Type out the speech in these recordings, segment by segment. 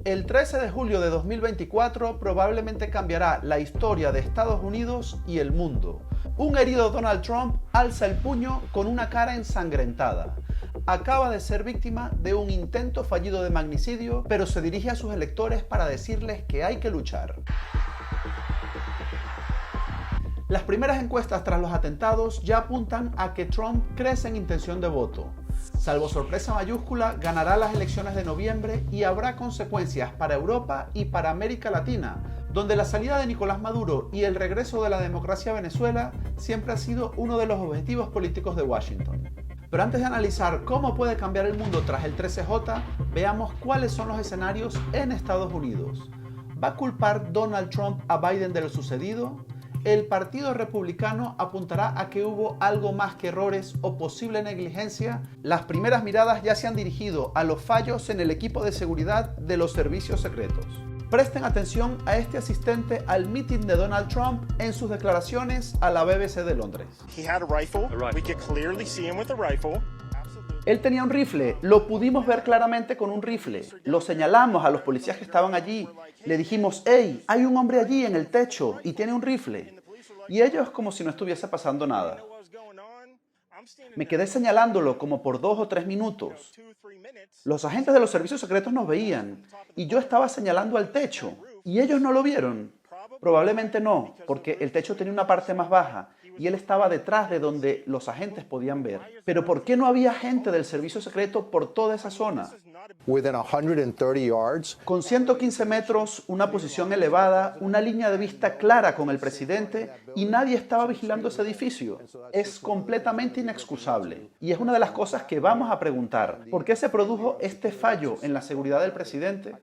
El 13 de julio de 2024 probablemente cambiará la historia de Estados Unidos y el mundo. Un herido Donald Trump alza el puño con una cara ensangrentada. Acaba de ser víctima de un intento fallido de magnicidio, pero se dirige a sus electores para decirles que hay que luchar. Las primeras encuestas tras los atentados ya apuntan a que Trump crece en intención de voto. Salvo sorpresa mayúscula, ganará las elecciones de noviembre y habrá consecuencias para Europa y para América Latina, donde la salida de Nicolás Maduro y el regreso de la democracia a Venezuela siempre ha sido uno de los objetivos políticos de Washington. Pero antes de analizar cómo puede cambiar el mundo tras el 13J, veamos cuáles son los escenarios en Estados Unidos. ¿Va a culpar Donald Trump a Biden de lo sucedido? ¿El Partido Republicano apuntará a que hubo algo más que errores o posible negligencia? Las primeras miradas ya se han dirigido a los fallos en el equipo de seguridad de los servicios secretos. Presten atención a este asistente al meeting de Donald Trump en sus declaraciones a la BBC de Londres. Él tenía un rifle, lo pudimos ver claramente con un rifle. Lo señalamos a los policías que estaban allí. Le dijimos, hey, hay un hombre allí en el techo y tiene un rifle. Y ellos como si no estuviese pasando nada. Me quedé señalándolo como por 2 o 3 minutos. Los agentes de los servicios secretos nos veían y yo estaba señalando al techo y ellos no lo vieron. Probablemente no, porque el techo tenía una parte más baja y él estaba detrás de donde los agentes podían ver. Pero ¿por qué no había gente del servicio secreto por toda esa zona? Con 115 metros, una posición elevada, una línea de vista clara con el presidente y nadie estaba vigilando ese edificio. Es completamente inexcusable. Y es una de las cosas que vamos a preguntar. ¿Por qué se produjo este fallo en la seguridad del presidente?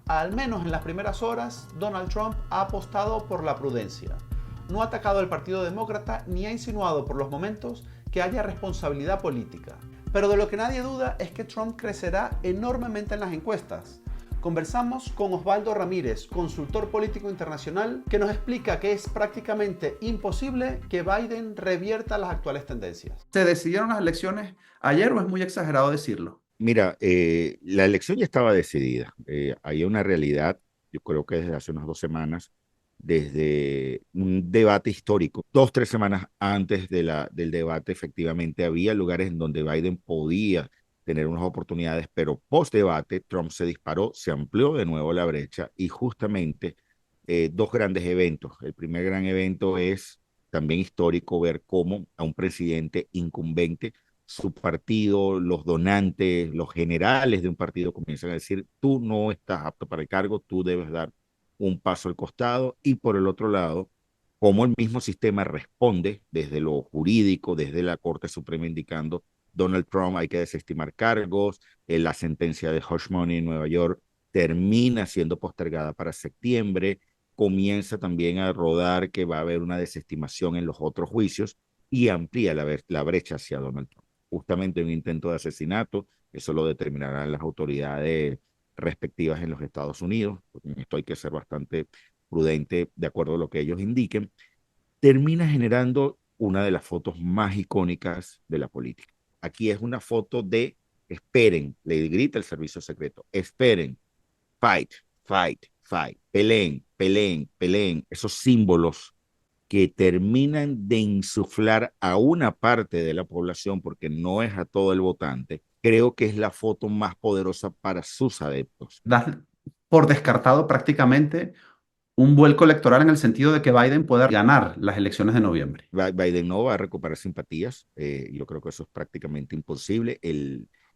Al menos en las primeras horas, Donald Trump ha apostado por la prudencia. No ha atacado al Partido Demócrata ni ha insinuado por los momentos que haya responsabilidad política. Pero de lo que nadie duda es que Trump crecerá enormemente en las encuestas. Conversamos con Osvaldo Ramírez, consultor político internacional, que nos explica que es prácticamente imposible que Biden revierta las actuales tendencias. ¿Se decidieron las elecciones ayer o es muy exagerado decirlo? Mira, la elección ya estaba decidida. Hay una realidad, yo creo que desde hace unas 2 semanas, desde un debate histórico, 2, 3 semanas antes del debate, efectivamente había lugares en donde Biden podía tener unas oportunidades, pero post-debate Trump se disparó, se amplió de nuevo la brecha y justamente 2 grandes eventos. El primer gran evento es también histórico ver cómo a un presidente incumbente su partido, los donantes, los generales de un partido comienzan a decir, tú no estás apto para el cargo, tú debes dar un paso al costado. Y por el otro lado, cómo el mismo sistema responde desde lo jurídico, desde la Corte Suprema indicando, Donald Trump hay que desestimar cargos, la sentencia de Hush Money en Nueva York termina siendo postergada para septiembre, comienza también a rodar que va a haber una desestimación en los otros juicios y amplía la brecha hacia Donald Trump. Justamente un intento de asesinato, eso lo determinarán las autoridades respectivas en los Estados Unidos, porque en esto hay que ser bastante prudente de acuerdo a lo que ellos indiquen, termina generando una de las fotos más icónicas de la política. Aquí es una foto de esperen, le grita el servicio secreto, esperen, fight, fight, fight, peleen, peleen, peleen, esos símbolos que terminan de insuflar a una parte de la población, porque no es a todo el votante, creo que es la foto más poderosa para sus adeptos. Das por descartado prácticamente un vuelco electoral en el sentido de que Biden pueda ganar las elecciones de noviembre. Biden no va a recuperar simpatías, yo creo que eso es prácticamente imposible.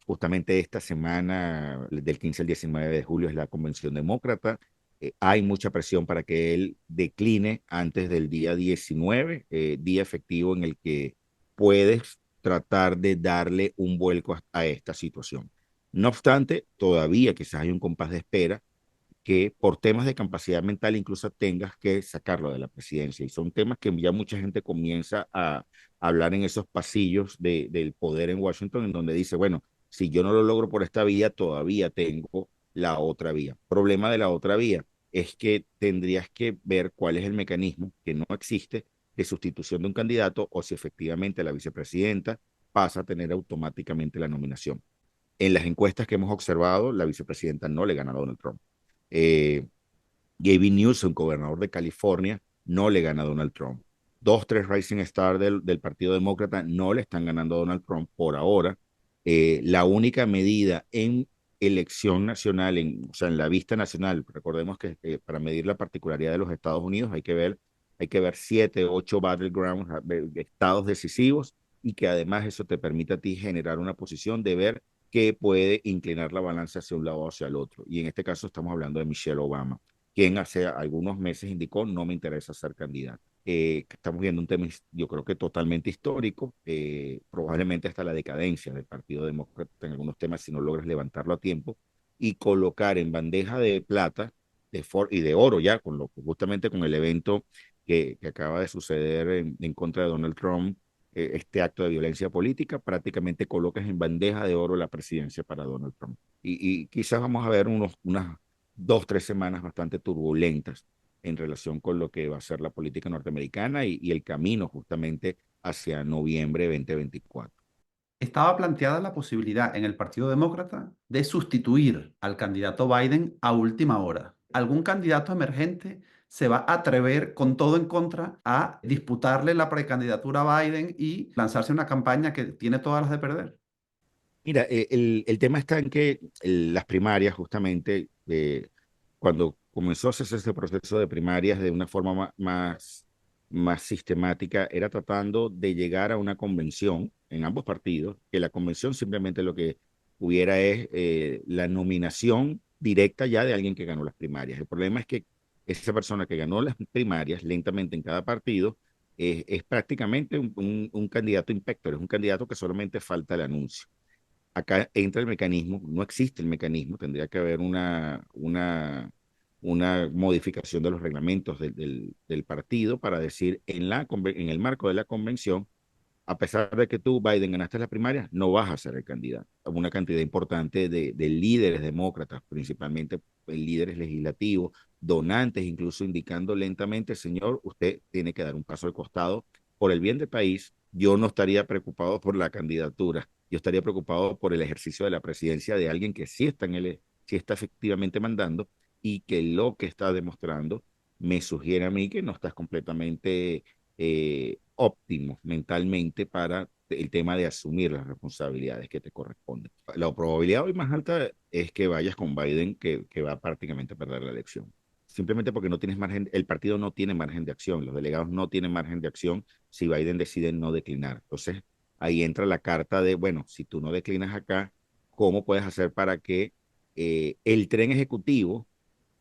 Justamente esta semana, del 15 al 19 de julio, es la convención demócrata. Hay mucha presión para que él decline antes del día 19, día efectivo en el que puedes tratar de darle un vuelco a esta situación. No obstante, todavía quizás hay un compás de espera que por temas de capacidad mental incluso tengas que sacarlo de la presidencia. Y son temas que ya mucha gente comienza a hablar en esos pasillos del poder en Washington, en donde dice, bueno, si yo no lo logro por esta vía, todavía tengo la otra vía. Problema de la otra vía es que tendrías que ver cuál es el mecanismo que no existe de sustitución de un candidato o si efectivamente la vicepresidenta pasa a tener automáticamente la nominación. En las encuestas que hemos observado, la vicepresidenta no le gana a Donald Trump. Eh, Gavin Newsom, gobernador de California, no le gana a Donald Trump. Dos, tres Rising Star del Partido Demócrata no le están ganando a Donald Trump por ahora. La única medida en elección nacional, o sea, en la vista nacional, recordemos que para medir la particularidad de los Estados Unidos hay que ver 7, 8 battlegrounds, estados decisivos, y que además eso te permite a ti generar una posición de ver qué puede inclinar la balanza hacia un lado o hacia el otro. Y en este caso estamos hablando de Michelle Obama, quien hace algunos meses indicó no me interesa ser candidato. Estamos viendo un tema, yo creo que totalmente histórico, probablemente hasta la decadencia del Partido Demócrata en algunos temas si no logras levantarlo a tiempo y colocar en bandeja de plata y de oro ya, justamente con el evento que acaba de suceder en contra de Donald Trump, este acto de violencia política, prácticamente colocas en bandeja de oro la presidencia para Donald Trump. Y quizás vamos a ver unas 2, 3 semanas bastante turbulentas en relación con lo que va a ser la política norteamericana y el camino justamente hacia noviembre 2024. Estaba planteada la posibilidad en el Partido Demócrata de sustituir al candidato Biden a última hora. ¿Algún candidato emergente se va a atrever con todo en contra a disputarle la precandidatura a Biden y lanzarse una campaña que tiene todas las de perder? Mira, el tema está en que las primarias, justamente, cuando comenzó a hacerse este proceso de primarias de una forma más sistemática, era tratando de llegar a una convención en ambos partidos, que la convención simplemente lo que hubiera es la nominación directa ya de alguien que ganó las primarias. El problema es que esa persona que ganó las primarias lentamente en cada partido es prácticamente un candidato inspector, es un candidato que solamente falta el anuncio. Acá entra el mecanismo, no existe el mecanismo, tendría que haber una modificación de los reglamentos del partido para decir en el marco de la convención, a pesar de que tú, Biden, ganaste la primaria, no vas a ser el candidato. Una cantidad importante de líderes demócratas, principalmente líderes legislativos, donantes, incluso indicando lentamente, señor, usted tiene que dar un paso al costado por el bien del país. Yo no estaría preocupado por la candidatura, yo estaría preocupado por el ejercicio de la presidencia de alguien que sí está efectivamente mandando y que lo que está demostrando me sugiere a mí que no estás completamente óptimo mentalmente para el tema de asumir las responsabilidades que te corresponden. La probabilidad hoy más alta es que vayas con Biden, que va prácticamente a perder la elección. Simplemente porque no tienes margen, el partido no tiene margen de acción, los delegados no tienen margen de acción si Biden decide no declinar. Entonces, ahí entra la carta de, bueno, si tú no declinas acá, ¿cómo puedes hacer para que el tren ejecutivo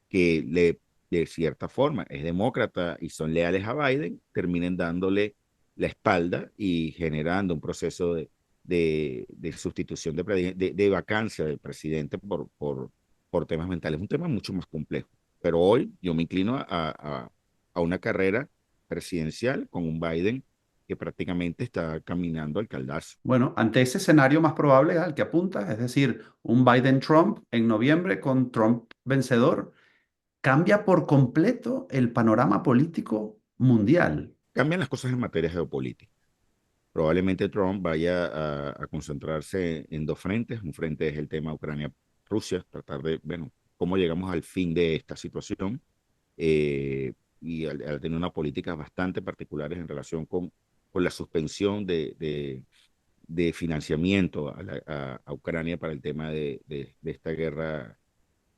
que de cierta forma es demócrata y son leales a Biden, terminen dándole la espalda y generando un proceso de sustitución de vacancia del presidente por temas mentales? Un tema mucho más complejo. Pero hoy yo me inclino a una carrera presidencial con un Biden que prácticamente está caminando al caldazo. Bueno, ante ese escenario más probable al que apunta, es decir, un Biden-Trump en noviembre con Trump vencedor, cambia por completo el panorama político mundial. Cambian las cosas en materia geopolítica. Probablemente Trump vaya a concentrarse en dos frentes. Un frente es el tema Ucrania-Rusia, tratar de, bueno, cómo llegamos al fin de esta situación, y al tener unas políticas bastante particulares en relación con la suspensión de financiamiento a Ucrania para el tema de esta guerra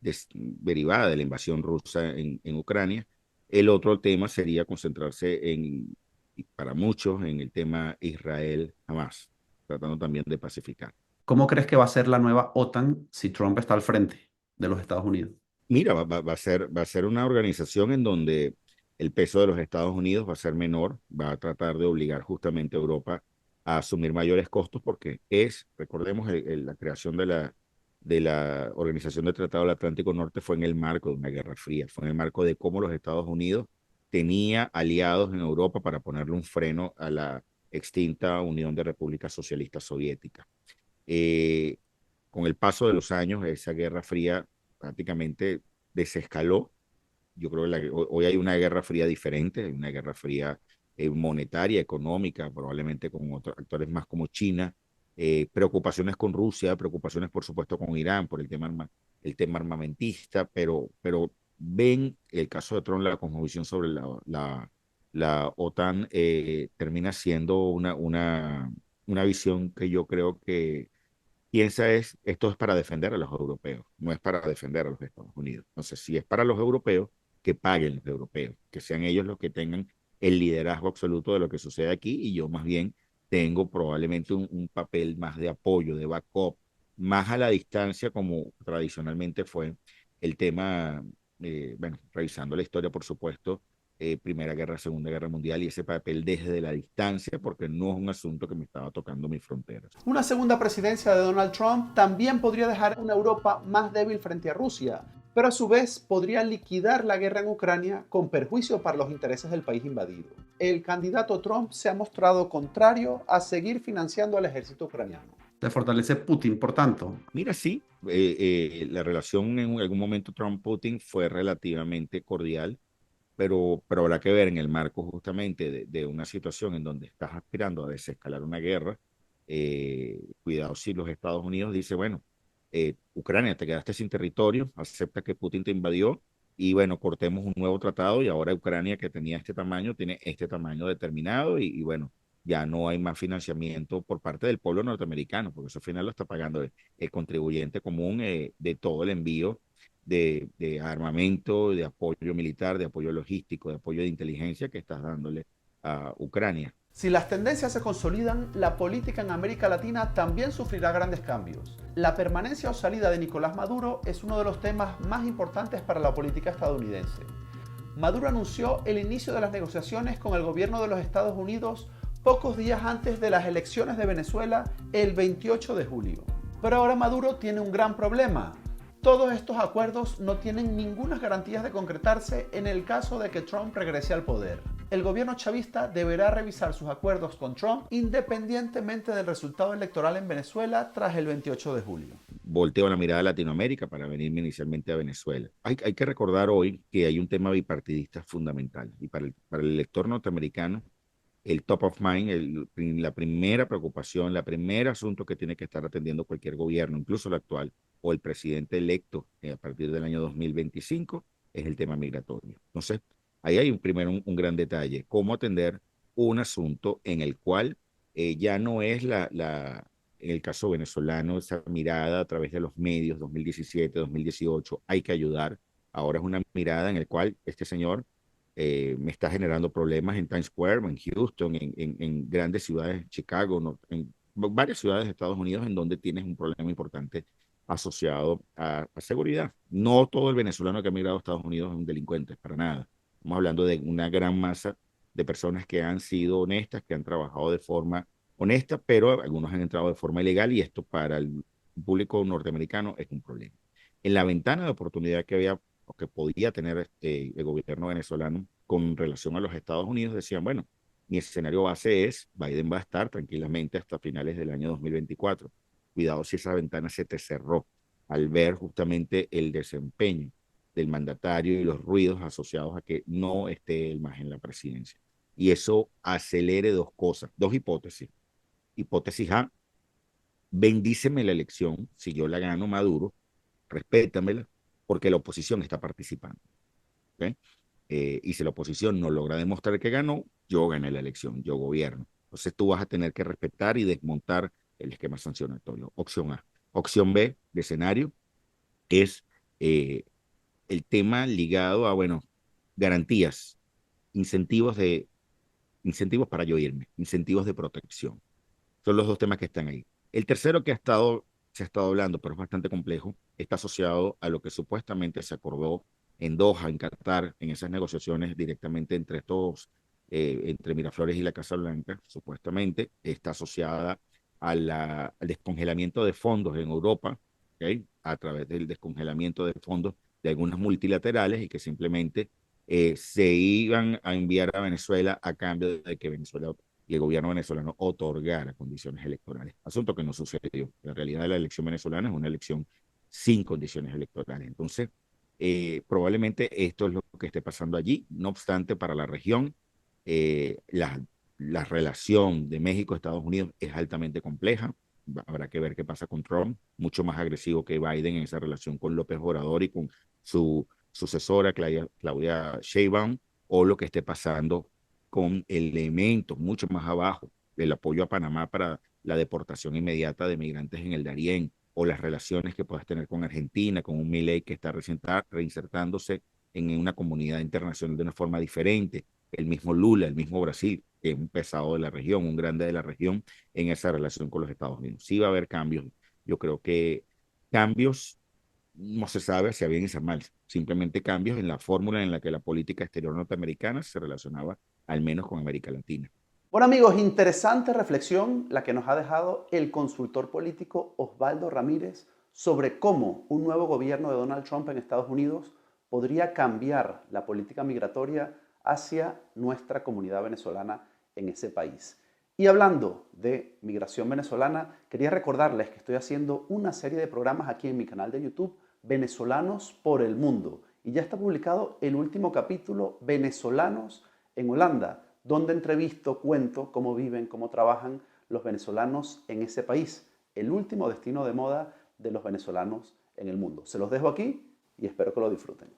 derivada de la invasión rusa en Ucrania. El otro tema sería concentrarse y para muchos, en el tema Israel-Hamas, tratando también de pacificar. ¿Cómo crees que va a ser la nueva OTAN si Trump está al frente de los Estados Unidos? Mira, va a ser una organización en donde el peso de los Estados Unidos va a ser menor, va a tratar de obligar justamente a Europa a asumir mayores costos porque recordemos, la creación de la Organización del Tratado del Atlántico Norte fue en el marco de una guerra fría, fue en el marco de cómo los Estados Unidos tenía aliados en Europa para ponerle un freno a la extinta Unión de Repúblicas Socialistas Soviéticas. Eh, con el paso de los años, esa guerra fría prácticamente desescaló. Yo creo que hoy hay una guerra fría diferente, hay una guerra fría monetaria, económica, probablemente con otros actores más como China, preocupaciones con Rusia, preocupaciones por supuesto con Irán por el tema el tema armamentista, pero ven el caso de Trump, la cosmovisión sobre la OTAN termina siendo una visión que yo creo que piensa esto es para defender a los europeos, no es para defender a los Estados Unidos. Entonces, si es para los europeos, que paguen los europeos, que sean ellos los que tengan el liderazgo absoluto de lo que sucede aquí y yo más bien tengo probablemente un papel más de apoyo, de backup, más a la distancia como tradicionalmente fue el tema, bueno, revisando la historia, por supuesto, Primera Guerra, Segunda Guerra Mundial y ese papel desde la distancia, porque no es un asunto que me estaba tocando mis fronteras. Una segunda presidencia de Donald Trump también podría dejar una Europa más débil frente a Rusia, pero a su vez podría liquidar la guerra en Ucrania con perjuicio para los intereses del país invadido. El candidato Trump se ha mostrado contrario a seguir financiando al ejército ucraniano. Se fortalece Putin, por tanto. Mira, sí, la relación en algún momento Trump-Putin fue relativamente cordial, pero habrá que ver en el marco justamente de una situación en donde estás aspirando a desescalar una guerra. Cuidado si los Estados Unidos dice, bueno, Ucrania, te quedaste sin territorio, acepta que Putin te invadió y bueno, cortemos un nuevo tratado y ahora Ucrania que tenía este tamaño tiene este tamaño determinado y bueno, ya no hay más financiamiento por parte del pueblo norteamericano, porque eso al final lo está pagando el contribuyente común de todo el envío de armamento, de apoyo militar, de apoyo logístico, de apoyo de inteligencia que estás dándole a Ucrania. Si las tendencias se consolidan, la política en América Latina también sufrirá grandes cambios. La permanencia o salida de Nicolás Maduro es uno de los temas más importantes para la política estadounidense. Maduro anunció el inicio de las negociaciones con el gobierno de los Estados Unidos pocos días antes de las elecciones de Venezuela el 28 de julio. Pero ahora Maduro tiene un gran problema. Todos estos acuerdos no tienen ninguna garantía de concretarse en el caso de que Trump regrese al poder. El gobierno chavista deberá revisar sus acuerdos con Trump independientemente del resultado electoral en Venezuela tras el 28 de julio. Volteo la mirada a Latinoamérica para venirme inicialmente a Venezuela. Hay que recordar hoy que hay un tema bipartidista fundamental y para el elector norteamericano el top of mind, la primera preocupación, la primer asunto que tiene que estar atendiendo cualquier gobierno, incluso el actual, o el presidente electo a partir del año 2025, es el tema migratorio. Entonces, ahí hay primero un gran detalle, cómo atender un asunto en el cual ya no es en el caso venezolano, esa mirada a través de los medios, 2017, 2018, hay que ayudar. Ahora es una mirada en el cual este señor me está generando problemas en Times Square, en Houston, en grandes ciudades, Chicago, en varias ciudades de Estados Unidos en donde tienes un problema importante asociado a seguridad. No todo el venezolano que ha migrado a Estados Unidos es un delincuente, para nada. Estamos hablando de una gran masa de personas que han sido honestas, que han trabajado de forma honesta, pero algunos han entrado de forma ilegal y esto para el público norteamericano es un problema. En la ventana de oportunidad que había o que podía tener el gobierno venezolano con relación a los Estados Unidos, decían, bueno, mi escenario base es, Biden va a estar tranquilamente hasta finales del año 2024. Cuidado si esa ventana se te cerró al ver justamente el desempeño del mandatario y los ruidos asociados a que no esté él más en la presidencia. Y eso acelere dos cosas, dos hipótesis. Hipótesis A, bendíceme la elección, si yo la gano Maduro, respétamela, porque la oposición está participando. ¿Okay? Y si la oposición no logra demostrar que ganó, yo gané la elección, yo gobierno. Entonces tú vas a tener que respetar y desmontar el esquema sancionatorio. Opción A. Opción B de escenario es el tema ligado a, bueno, garantías, incentivos incentivos para yo irme, incentivos de protección. Son los dos temas que están ahí. El tercero que se ha estado hablando, pero es bastante complejo, está asociado a lo que supuestamente se acordó en Doha, en Qatar, en esas negociaciones directamente entre Miraflores y la Casa Blanca, supuestamente, está asociada al descongelamiento de fondos en Europa, ¿okay? A través del descongelamiento de fondos de algunas multilaterales y que simplemente se iban a enviar a Venezuela a cambio de que Venezuela y el gobierno venezolano otorgara condiciones electorales. Asunto que no sucedió. La realidad de la elección venezolana es una elección sin condiciones electorales. Entonces, probablemente esto es lo que esté pasando allí. No obstante, para la región, la relación de México-Estados Unidos es altamente compleja. Habrá que ver qué pasa con Trump, mucho más agresivo que Biden en esa relación con López Obrador y con su sucesora, Claudia Sheinbaum, o lo que esté pasando con elementos mucho más abajo del apoyo a Panamá para la deportación inmediata de migrantes en el Darién, o las relaciones que puedas tener con Argentina, con un Milei que está reinsertándose en una comunidad internacional de una forma diferente, el mismo Lula, el mismo Brasil, que es un pesado de la región, un grande de la región en esa relación con los Estados Unidos. Sí va a haber cambios. Yo creo que cambios no se sabe hacia bien y hacia mal, simplemente cambios en la fórmula en la que la política exterior norteamericana se relacionaba al menos con América Latina. Bueno amigos, interesante reflexión la que nos ha dejado el consultor político Osvaldo Ramírez sobre cómo un nuevo gobierno de Donald Trump en Estados Unidos podría cambiar la política migratoria hacia nuestra comunidad venezolana en ese país. Y hablando de migración venezolana, quería recordarles que estoy haciendo una serie de programas aquí en mi canal de YouTube, Venezolanos por el Mundo. Y ya está publicado el último capítulo, Venezolanos en Holanda, donde entrevisto, cuento cómo viven, cómo trabajan los venezolanos en ese país, el último destino de moda de los venezolanos en el mundo. Se los dejo aquí y espero que lo disfruten.